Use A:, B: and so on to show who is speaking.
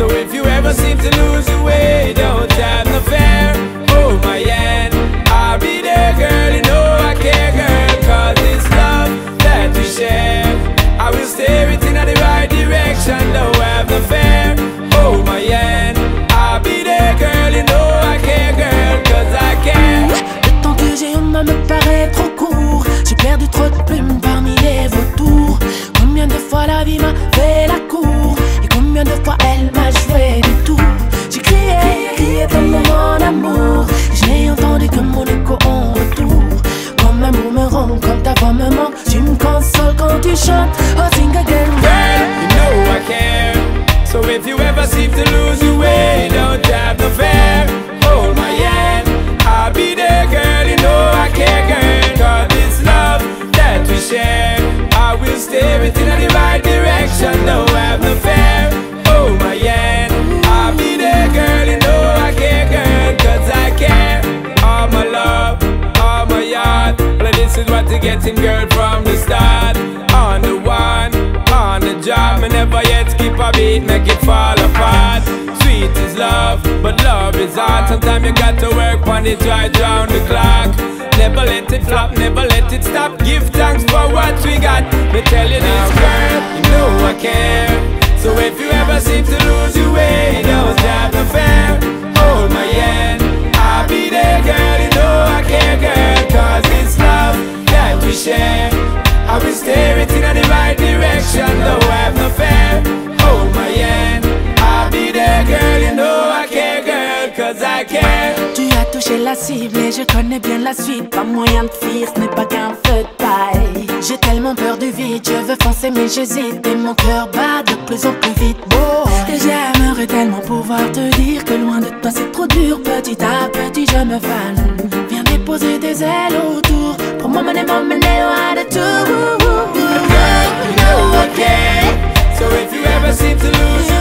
A: So if you ever seem to lose your way, don't have no fear. Hold my hand, I'll be there, girl. You know I care, girl, 'cause it's love that we share. I will steer it in the right direction, don't have no fear. Hold my hand, I'll be there, girl. You know I care, girl, 'cause I care.
B: Le temps que j'ai en main me paraît trop court. J'ai perdu trop de plumes parmi les vautours. Combien de fois la vie m'a fait la cour, et combien de fois elle m'a joué des tours. J'ai crié tellement mon amour, je n'ai entendu que mon écho en retour. Comme un boomerang, comme ta voix me manque, tu me consoles quand tu chantes. Oh, sing again,
A: girl, you know I care. So if you ever seem to lose your way, don't have no fear. Hold my hand, I'll be there, girl. You know I care, girl, 'cause it's love that we share. I will steer it in the right direction, don't have no fear. Hold my hand, I'll be there, girl. You know I care, girl, 'cause I care. All my love, all my heart. Well, this is what to get him, girl, from the start. On the one, on the job, me never yet skip a beat, make it fall apart. Sweet is love, but love is hard. Sometimes you got to work on it right round the clock. Never let it flop, never let it stop. Give thanks for what we got. Me tell you this, girl, you know I care. So if you ever seem to lose your way, don't have no fear. Hold my hand, I'll be there, girl. You know I care, girl, 'cause it's love that we share. I will steer it in the right direction, don't have no fear. Hold my hand, I'll be there, girl. You know I care, girl, 'cause I care.
B: tu as touché la cible et je connais bien la suite. Pas moyen de fuir, ce n'est pas qu'un feu de paille. J'ai tellement peur du vide, je veux foncer mais j'hésite. Et mon cœur bat de plus en plus vite. Oh, et j'aimerais tellement pouvoir te dire que loin de toi c'est trop dur. Petit à petit je me fane. Viens déposer des ailes autour pour m'emmener loin de tout.
A: Girl, you know I care. So if you ever seem to lose